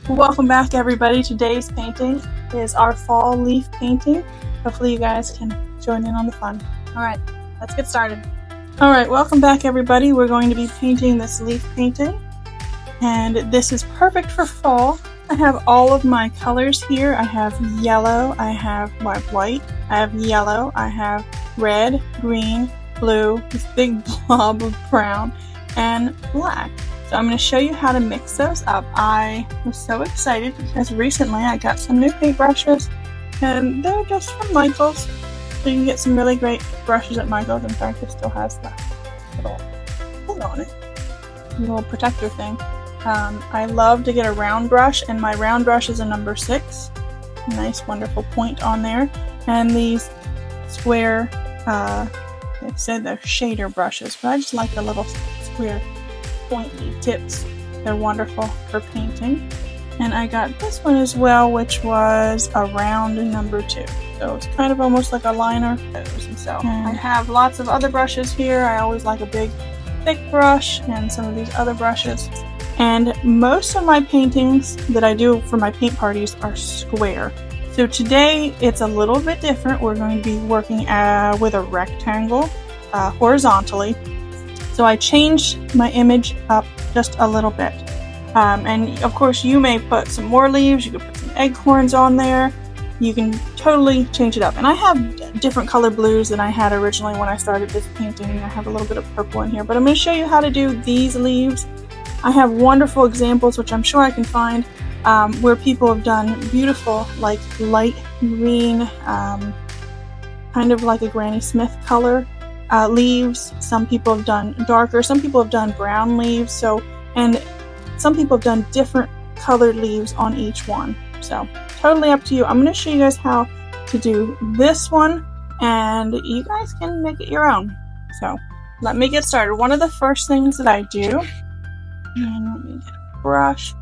Welcome back, everybody. Today's painting is our fall leaf painting. Hopefully you guys can join in on the fun. Alright, let's get started. Alright, welcome back, everybody. We're going to be painting this leaf painting, and this is perfect for fall. I have all of my colors here. I have yellow, I have my white, I have yellow, I have red, green, blue, this big blob of brown, and black. So I'm going to show you how to mix those up. I was so excited because recently I got some new paintbrushes, and they're just from Michael's. So you can get some really great brushes at Michael's. In fact, it still has the little thing on it, little protector thing. I love to get a round brush, and my round brush is a number 6. Nice, wonderful point on there. And these square, they said they're shader brushes, but I just like the little square pointy tips. They're wonderful for painting. And I got this one as well, which was a round number 2. So it's kind of almost like a liner. I have lots of other brushes here. I always like a big, thick brush and some of these other brushes. And most of my paintings that I do for my paint parties are square. So today it's a little bit different. We're going to be working with a rectangle horizontally. So I changed my image up just a little bit. And of course you may put some more leaves, you could put some acorns on there. You can totally change it up. And I have different color blues than I had originally when I started this painting. I have a little bit of purple in here, but I'm going to show you how to do these leaves. I have wonderful examples, which I'm sure I can find, where people have done beautiful, like light green, kind of like a Granny Smith color. Leaves. Some people have done darker, some people have done brown leaves, and some people have done different colored leaves on each one. So totally up to you. I'm going to show you guys how to do this one, and you guys can make it your own. So let me get started. One of the first things that I do, and let me get a brush.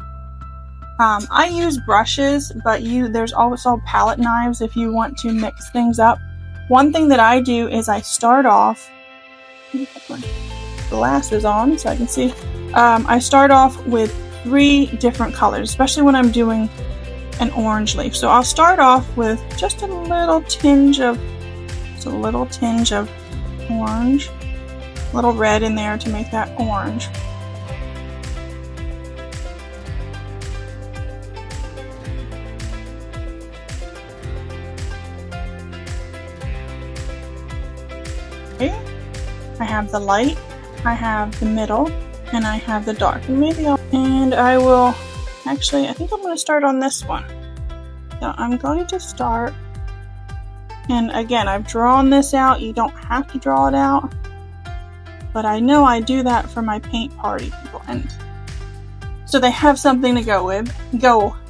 I use brushes, but there's also palette knives if you want to mix things up. One thing that I do is I start off, let me put my glasses on so I can see. I start off with 3 different colors, especially when I'm doing an orange leaf. So I'll start off with just a little tinge of orange, a little red in there to make that orange. I have the light, I have the middle, and I have the dark. And I will, actually, I think I'm going to start on this one. So I'm going to start, and again, I've drawn this out. You don't have to draw it out, but I know I do that for my paint party people, and so they have something to go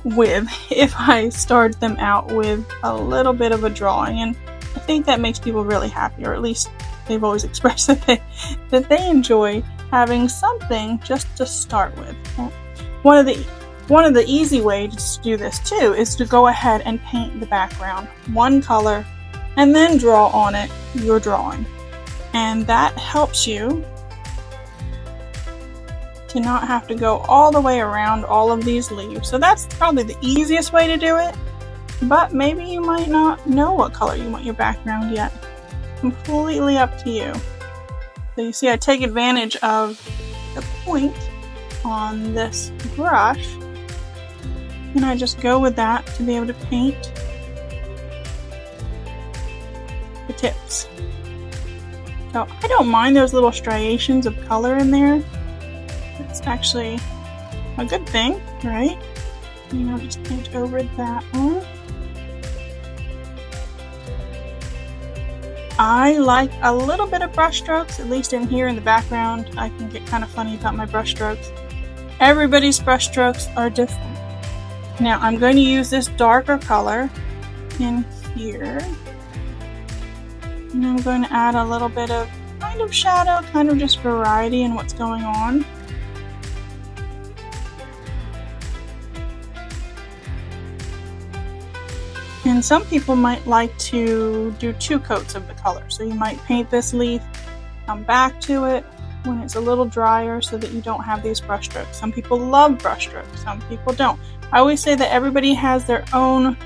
with if I start them out with a little bit of a drawing. And I think that makes people really happy, or at least they've always expressed that they enjoy having something just to start with. One of the easy ways to do this too is to go ahead and paint the background one color and then draw on it your drawing. And that helps you to not have to go all the way around all of these leaves. So that's probably the easiest way to do it, but maybe you might not know what color you want your background yet. Completely up to you. So you see I take advantage of the point on this brush, and I just go with that to be able to paint the tips. So I don't mind those little striations of color in there. It's actually a good thing, right? And I'll just paint over that one. I like a little bit of brush strokes, at least in here in the background. I can get kind of funny about my brush strokes. Everybody's brush strokes are different. Now I'm going to use this darker color in here, and I'm going to add a little bit of kind of shadow, kind of just variety in what's going on. And some people might like to do 2 coats of the color. So you might paint this leaf, come back to it, when it's a little drier so that you don't have these brush strokes. Some people love brush strokes, some people don't. I always say that everybody has their own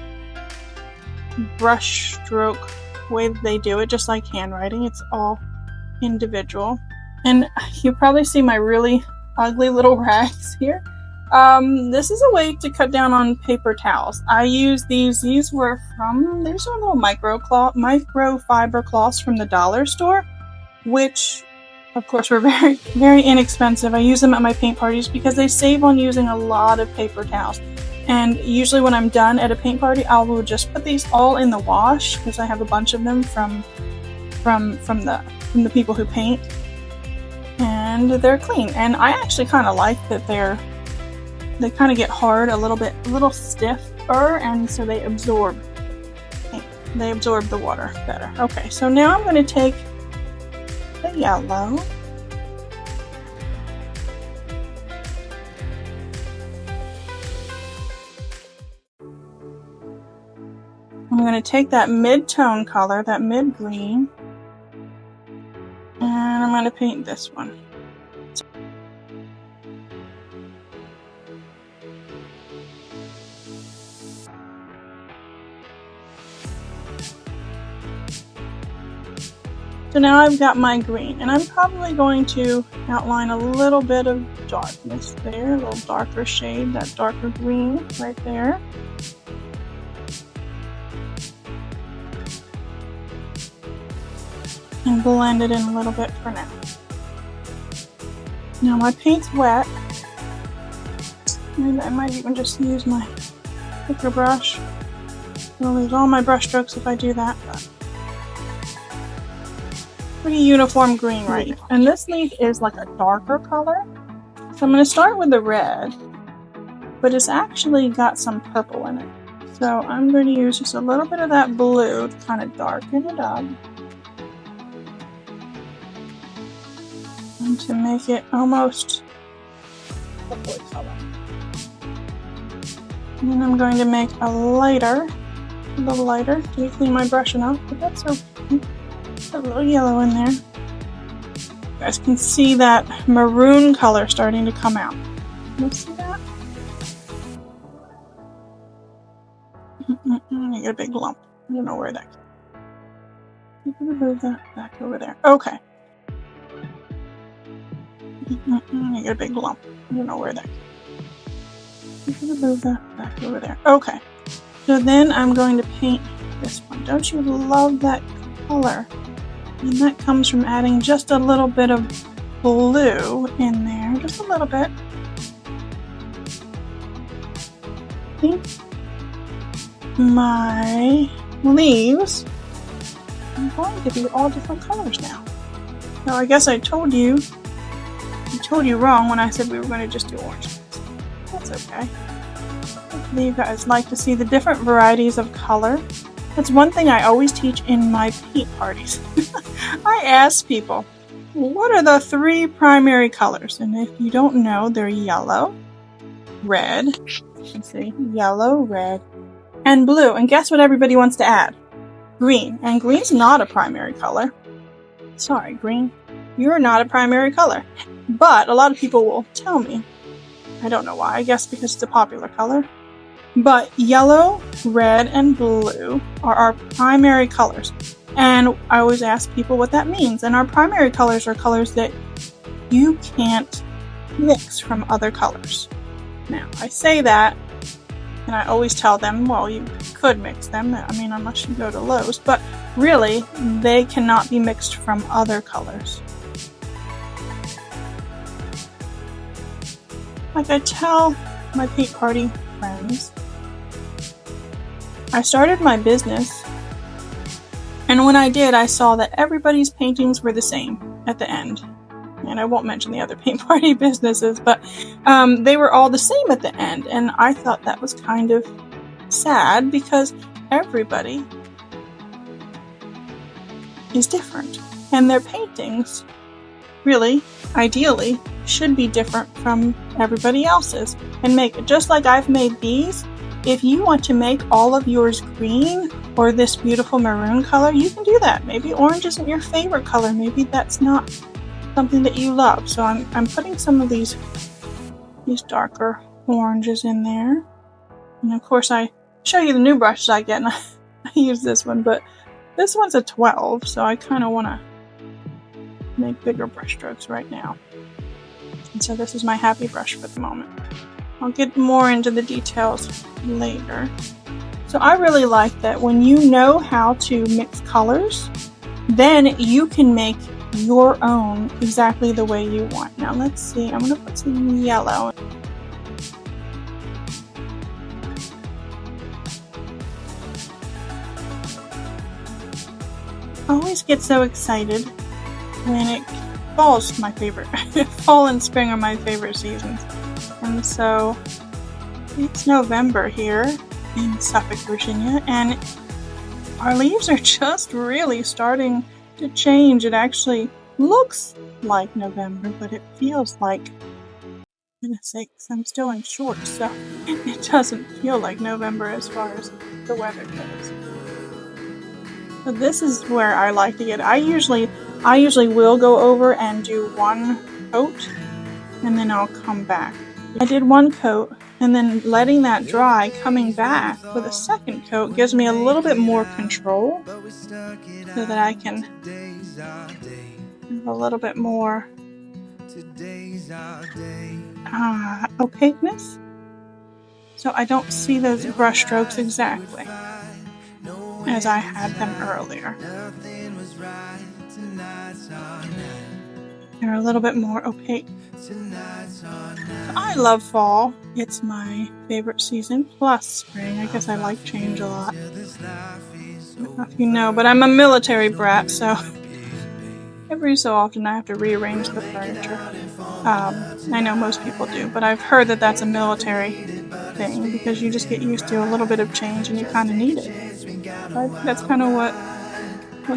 brush stroke way that they do it, just like handwriting. It's all individual. And you probably see my really ugly little rags here. This is a way to cut down on paper towels. I use these. These are little microfiber cloths from the dollar store, which of course were very, very inexpensive. I use them at my paint parties because they save on using a lot of paper towels. And usually when I'm done at a paint party, I will just put these all in the wash because I have a bunch of them from the people who paint, and they're clean. And I actually kind of like that they kind of get hard a little stiffer, and so they absorb the water better. Okay, so now I'm going to take the yellow. I'm going to take that mid-tone color, that mid-green, and I'm going to paint this one. So now I've got my green, and I'm probably going to outline a little bit of darkness there, a little darker shade, that darker green right there. And blend it in a little bit for now. Now my paint's wet, and I might even just use my thicker brush. I'll lose all my brush strokes if I do that, but pretty uniform green right now. And this leaf is like a darker color, so I'm going to start with the red, but it's actually got some purple in it. So I'm going to use just a little bit of that blue to kind of darken it up, and to make it almost purple color. And then I'm going to make a little lighter. Didn't clean my brush enough, but that's okay. A little yellow in there. You guys can see that maroon color starting to come out. Can you see that? I get a big lump. I don't know where that came. I'm gonna move that back over there. Okay. I get a big lump. I don't know where that came. I'm gonna move that back over there. Okay. So then I'm going to paint this one. Don't you love that color? And that comes from adding just a little bit of blue in there, just a little bit. I think my leaves are going to be all different colors now. Now I guess I told you wrong when I said we were going to just do orange. That's okay. Hopefully you guys like to see the different varieties of color. That's one thing I always teach in my paint parties. I ask people, what are the 3 primary colors? And if you don't know, they're yellow, red, you can see yellow, red, and blue. And guess what everybody wants to add? Green. And green's not a primary color. Sorry, green, you're not a primary color. But a lot of people will tell me, I don't know why, I guess because it's a popular color. But yellow, red, and blue are our primary colors. And I always ask people what that means. And our primary colors are colors that you can't mix from other colors. Now, I say that, and I always tell them, well, you could mix them. I mean, unless you go to Lowe's. But really, they cannot be mixed from other colors. Like I tell my paint party friends, I started my business, and when I did, I saw that everybody's paintings were the same at the end. And I won't mention the other paint party businesses, but they were all the same at the end. And I thought that was kind of sad because everybody is different. And their paintings, really, ideally, should be different from everybody else's. And make it just like I've made these. If you want to make all of yours green or this beautiful maroon color, you can do that. Maybe orange isn't your favorite color. Maybe that's not something that you love. So I'm putting some of these darker oranges in there. And of course I show you the new brushes I get, and I use this one, but this one's a 12, so I kind of want to make bigger brush strokes right now. And so this is my happy brush for the moment. I'll get more into the details later. So I really like that when you know how to mix colors, then you can make your own exactly the way you want. Now let's see, I'm going to put some yellow. I always get so excited when fall's my favorite. Fall and spring are my favorite seasons. And so it's November here in Suffolk, Virginia, and our leaves are just really starting to change. It actually looks like November, but it feels like, for goodness sakes, I'm still in shorts, so it doesn't feel like November as far as the weather goes. So this is where I like to get. I usually will go over and do one coat, and then I'll come back. I did one coat, and then letting that dry, coming back with a second coat gives me a little bit more control, so that I can have a little bit more opaqueness, so I don't see those brush strokes exactly as I had them earlier. They're a little bit more opaque. So I love fall. It's my favorite season, plus spring. I guess I like change a lot. I don't know if you know, but I'm a military brat, so every so often I have to rearrange the furniture. I know most people do, but I've heard that that's a military thing because you just get used to a little bit of change and you kind of need it. I think that's kind of what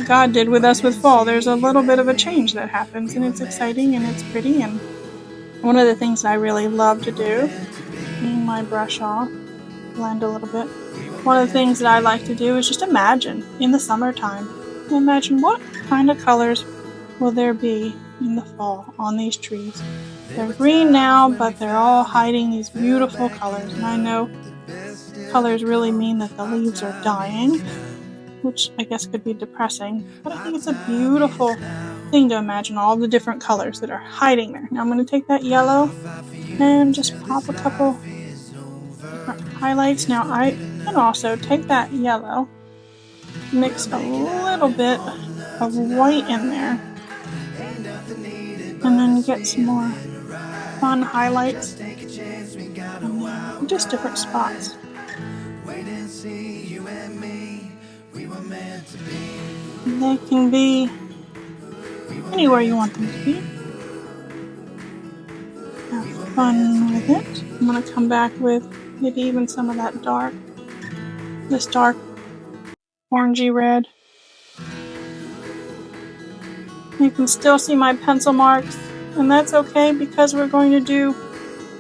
God did with us with fall. There's a little bit of a change that happens, and it's exciting and it's pretty. And one of the things I really love to do, clean my brush off, blend a little bit. One of the things that I like to do is just imagine in the summertime. Imagine what kind of colors will there be in the fall on these trees. They're green now, but they're all hiding these beautiful colors. And I know colors really mean that the leaves are dying, which I guess could be depressing, but I think it's a beautiful thing to imagine all the different colors that are hiding there. Now I'm going to take that yellow and just pop a couple different highlights. Now I can also take that yellow, mix a little bit of white in there, and then get some more fun highlights in just different spots. They can be anywhere you want them to be. Have fun with it. I'm going to come back with maybe even some of that this dark orangey red. You can still see my pencil marks, and that's okay because we're going to do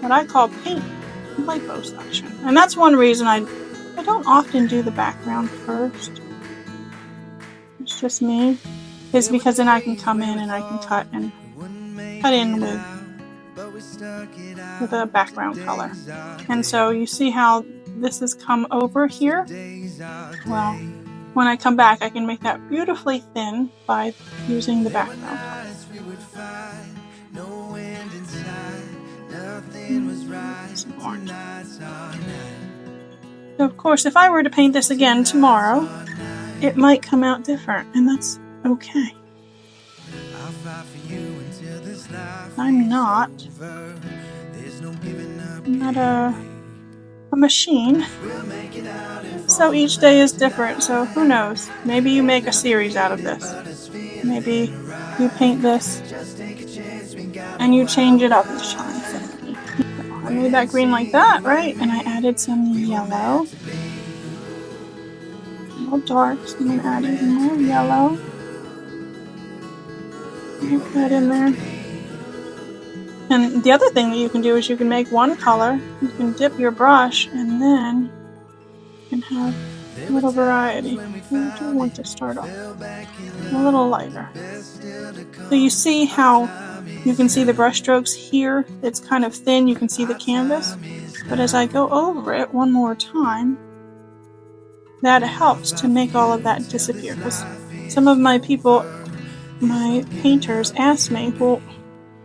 what I call paint liposuction. And that's one reason I don't often do the background first. It's just me. It's because then I can come in and I can cut in with a background color. And so you see how this has come over here? Well, when I come back, I can make that beautifully thin by using the background color. Some orange. So of course, if I were to paint this again tomorrow, it might come out different, and that's okay. I'm not a machine, so each day is different, so who knows, maybe you make a series out of this. Maybe you paint this and you change it up each time. So I made that green like that, right? And I added some yellow. A little dark, so I'm going to add even more yellow. Put that in there. And the other thing that you can do is you can make one color, you can dip your brush, and then you can have a little variety. I do want to start off a little lighter. So you see how you can see the brush strokes here? It's kind of thin, you can see the canvas. But as I go over it one more time, that helps to make all of that disappear. Because some of my painters ask me, well,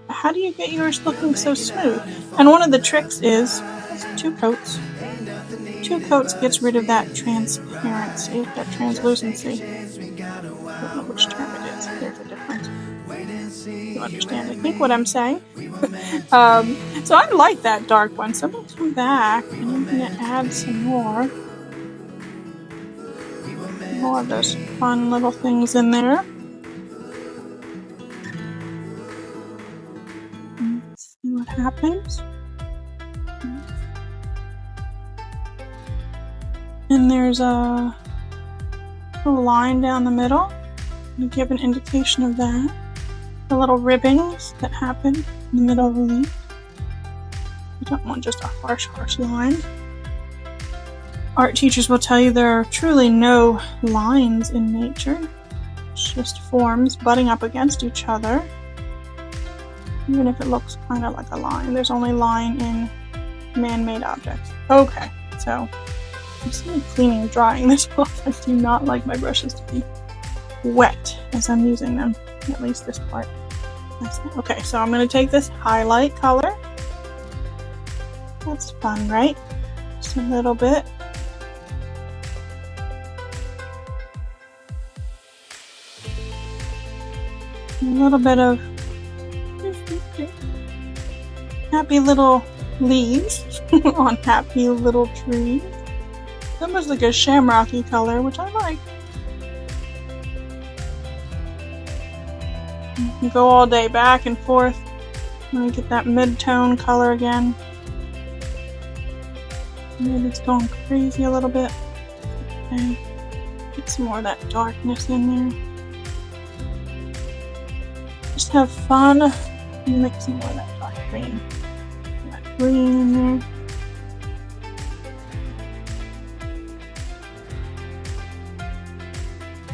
how do you get yours looking so smooth? And one of the tricks is 2 coats. 2 coats gets rid of that transparency, that translucency. I don't know which term it is. There's a difference. You understand, I think, what I'm saying? So I like that dark one. So I'm going to come back and I'm going to add some more of those fun little things in there. Let's see what happens. And there's a little line down the middle to give an indication of that. The little ribbons that happen in the middle of the leaf. You don't want just a harsh line. Art teachers will tell you there are truly no lines in nature. It's just forms butting up against each other. Even if it looks kind of like a line, there's only line in man-made objects. Okay, so I'm still cleaning and drying this off. I do not like my brushes to be wet as I'm using them, at least this part. Okay, so I'm going to take this highlight color. That's fun, right? Just a little bit. A little bit of happy little leaves on happy little trees. It's almost like a shamrocky color, which I like. You can go all day back and forth. Let me get that mid-tone color again. Maybe it's going crazy a little bit. Okay. Get some more of that darkness in there. Just have fun and mix some more of that dark green. That green in there.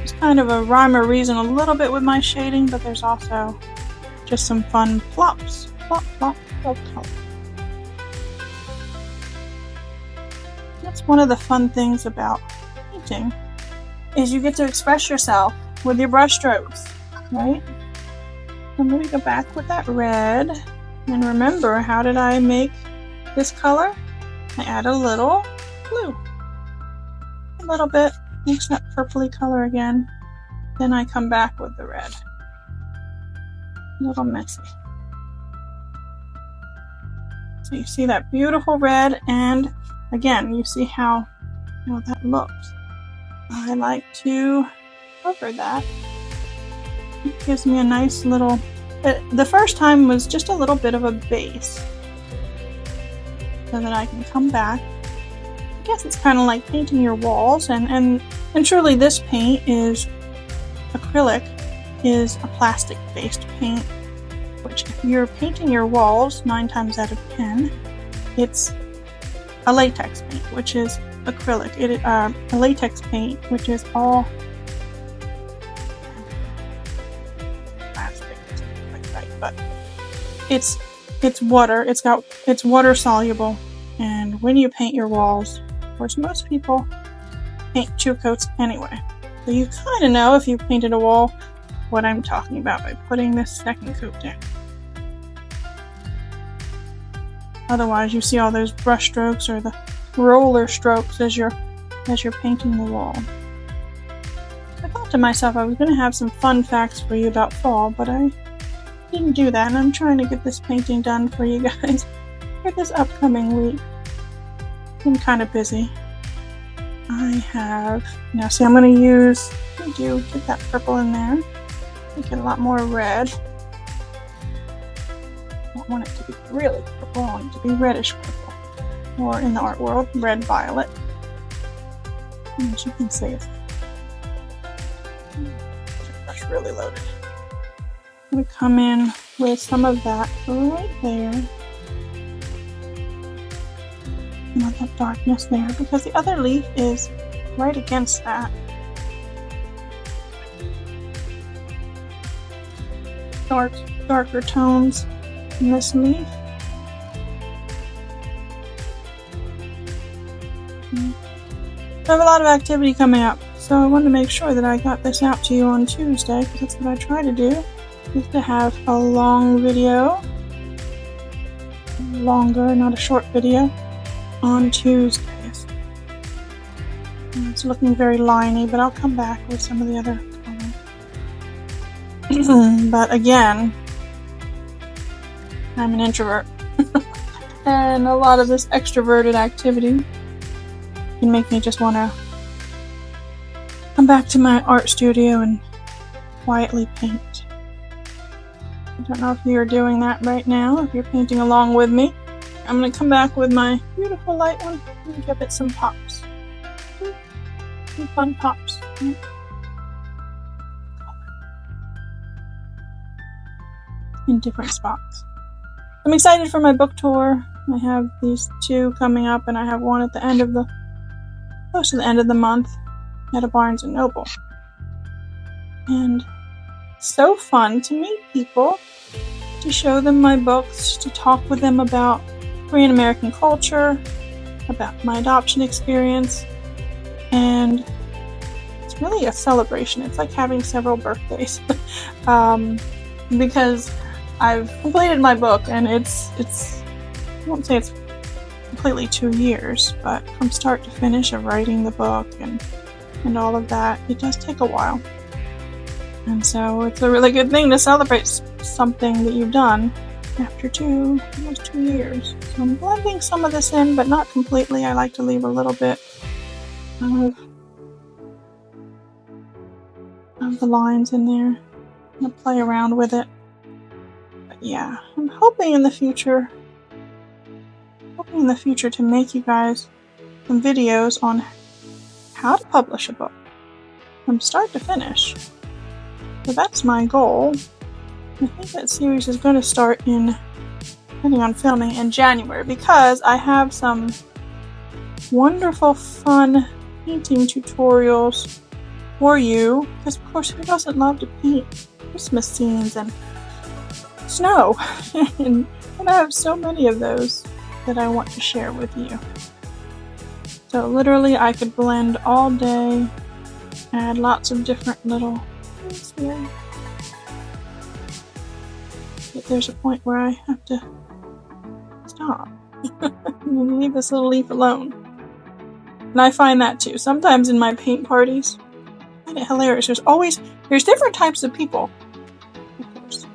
Just kind of a rhyme or reason a little bit with my shading, but there's also just some fun plops. Plop, plop, plop, plop. That's one of the fun things about painting, is you get to express yourself with your brush strokes, right? I'm going to go back with that red, and remember, how did I make this color? I add a little blue, a little bit, mix that purpley color again, then I come back with the red. A little messy. So you see that beautiful red, and again, you see how that looks. I like to cover that. It gives me a nice little... the first time was just a little bit of a base, so that I can come back. I guess it's kind of like painting your walls, and truly this paint is acrylic, is a plastic-based paint, which if you're painting your walls 9 times out of 10, it's a latex paint, which is acrylic. A latex paint, which is all plastic, but it's water. It's water soluble, and when you paint your walls, of course, most people paint 2 coats anyway. So you kind of know, if you painted a wall, what I'm talking about by putting this second coat down. Otherwise, you see all those brush strokes or the roller strokes as you're painting the wall. I thought to myself I was going to have some fun facts for you about fall, but I didn't do that, and I'm trying to get this painting done for you guys for this upcoming week. I'm kind of busy. Now see, I'm going to use, get that purple in there, make it a lot more red. I don't want it to be really purple, I want it to be reddish purple, or in the art world, red violet. And as you can see, it's brush really loaded. I'm going to come in with some of that right there. Not that darkness there, because the other leaf is right against that. Darker tones in this leaf. I have a lot of activity coming up, so I wanted to make sure that I got this out to you on Tuesday, because that's what I try to do, is to have a long video, longer, not a short video, on Tuesdays. And it's looking very liney, but I'll come back with some of the other colors. But again, I'm an introvert, and a lot of this extroverted activity can make me just want to come back to my art studio and quietly paint. I don't know if you're doing that right now, if you're painting along with me. I'm going to come back with my beautiful light one and give it some pops. Some fun pops. In different spots. I'm excited for my book tour. I have these 2 coming up, and I have one at the end of close to the end of the month at a Barnes & Noble. And so fun to meet people, to show them my books, to talk with them about Korean American culture, about my adoption experience, and it's really a celebration. It's like having several birthdays. Because I've completed my book, and it's I won't say it's completely 2 years, but from start to finish of writing the book and all of that, it does take a while. And so it's a really good thing to celebrate something that you've done after almost 2 years. So I'm blending some of this in, but not completely. I like to leave a little bit of the lines in there. I'm going to play around with it. But yeah, I'm hoping in the future to make you guys some videos on how to publish a book from start to finish. So that's my goal. I think that series is going to start depending on filming, in January, because I have some wonderful, fun painting tutorials for you. Because, of course, who doesn't love to paint Christmas scenes and snow? and I have so many of those that I want to share with you. So literally I could blend all day, add lots of different little things here. But there's a point where I have to stop and leave this little leaf alone. And I find that too. Sometimes in my paint parties, I find it hilarious. There's different types of people. Of course.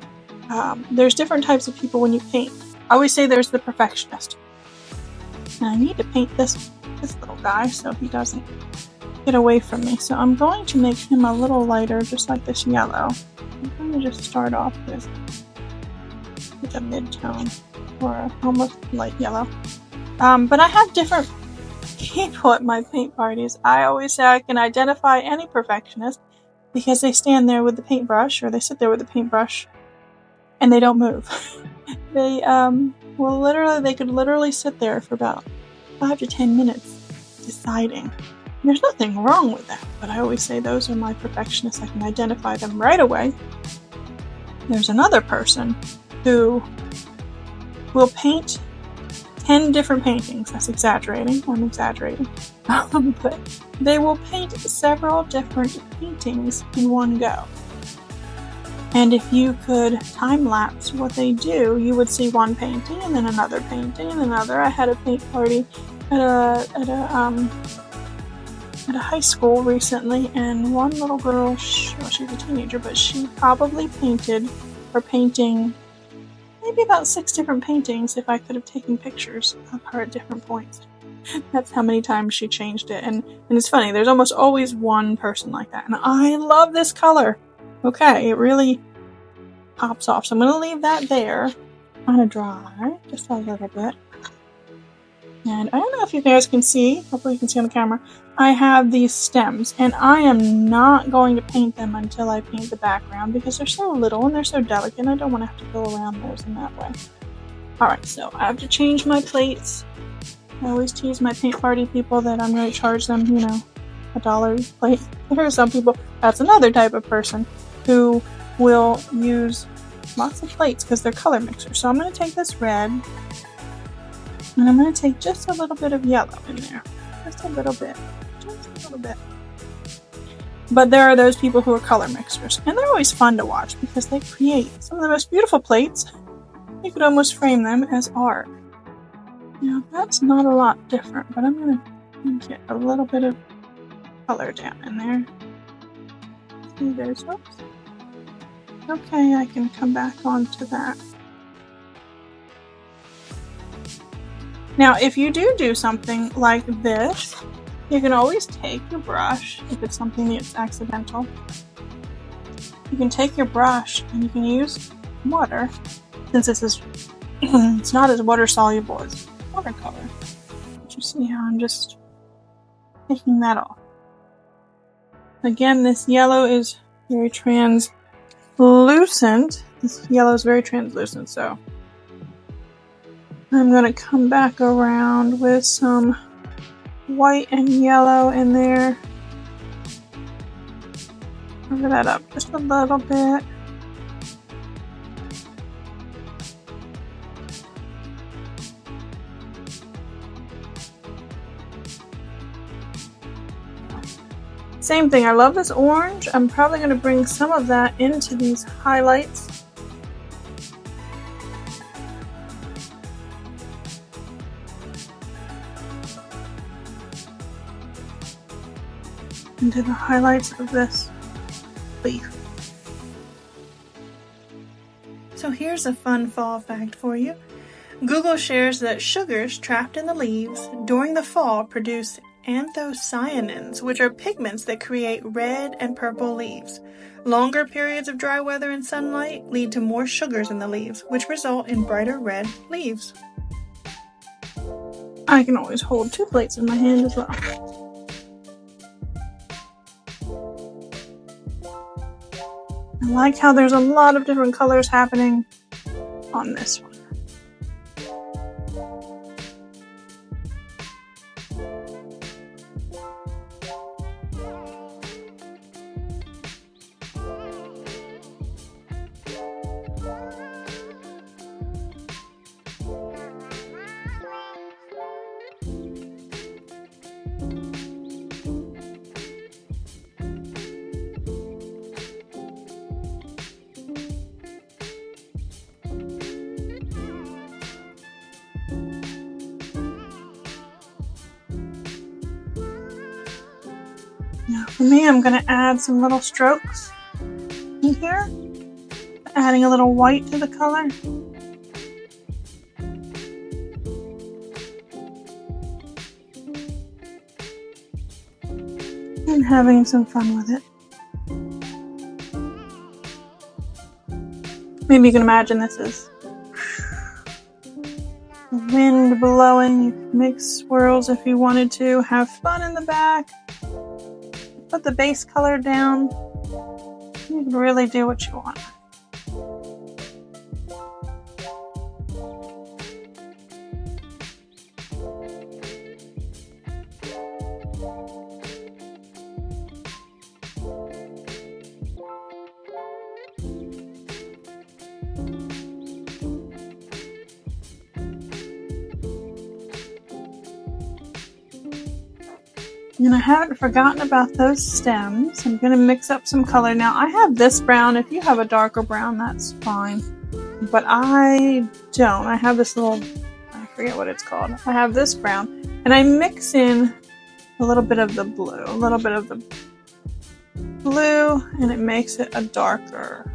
There's different types of people when you paint. I always say there's the perfectionist. And I need to paint this little guy so he doesn't get away from me. So I'm going to make him a little lighter, just like this yellow. I'm going to just start off with a mid-tone or almost light yellow. But I have different people at my paint parties. I always say I can identify any perfectionist because they stand there with the paintbrush, or they sit there with the paintbrush and they don't move. They could literally sit there for about 5 to 10 minutes deciding. And there's nothing wrong with that, but I always say those are my perfectionists. I can identify them right away. There's another person who will paint 10 different paintings. That's exaggerating. I'm exaggerating. But they will paint several different paintings in one go. And if you could time-lapse what they do, you would see one painting and then another painting and another. I had a paint party at a high school recently, and one little girl, she's a teenager, but she probably painting maybe about 6 different paintings if I could have taken pictures of her at different points. That's how many times she changed it. And it's funny, there's almost always one person like that. And I love this color. Okay, it really pops off. So I'm going to leave that there. I'm going to dry just a little bit. And I don't know if you guys can see, hopefully you can see on the camera, I have these stems, and I am not going to paint them until I paint the background because they're so little and they're so delicate, and I don't want to have to go around those in that way. Alright, so I have to change my plates. I always tease my paint party people that I'm going to charge them, $1 plate. There are some people, that's another type of person who will use lots of plates because they're color mixers. So I'm going to take this red and I'm going to take just a little bit of yellow in there. Just a little bit. Just a little bit. But there are those people who are color mixers, and they're always fun to watch because they create some of the most beautiful plates. You could almost frame them as art. Now, that's not a lot different, but I'm going to get a little bit of color down in there. See, there's, whoops. Okay, I can come back onto that. Now, if you do something like this, you can always take your brush, if it's something that's accidental. You can take your brush and you can use water, since this is it's not as water soluble as watercolor. But you see how I'm just taking that off. Again, this yellow is very translucent. This yellow is very translucent, so I'm going to come back around with some white and yellow in there. Cover that up just a little bit. Same thing, I love this orange. I'm probably going to bring some of that into these highlights. Into the highlights of this leaf. So here's a fun fall fact for you. Google shares that sugars trapped in the leaves during the fall produce anthocyanins, which are pigments that create red and purple leaves. Longer periods of dry weather and sunlight lead to more sugars in the leaves, which result in brighter red leaves. I can always hold 2 plates in my hand as well. I like how there's a lot of different colors happening on this one. Now for me, I'm going to add some little strokes in here, adding a little white to the color. And having some fun with it. Maybe you can imagine this is wind blowing. You can make swirls if you wanted to. Have fun in the back. Put the base color down. You can really do what you want. And I haven't forgotten about those stems. I'm going to mix up some color. Now I have this brown. If you have a darker brown, that's fine. But I don't. I have this little, I forget what it's called. I have this brown. And I mix in a little bit of the blue. A little bit of the blue. And it makes it a darker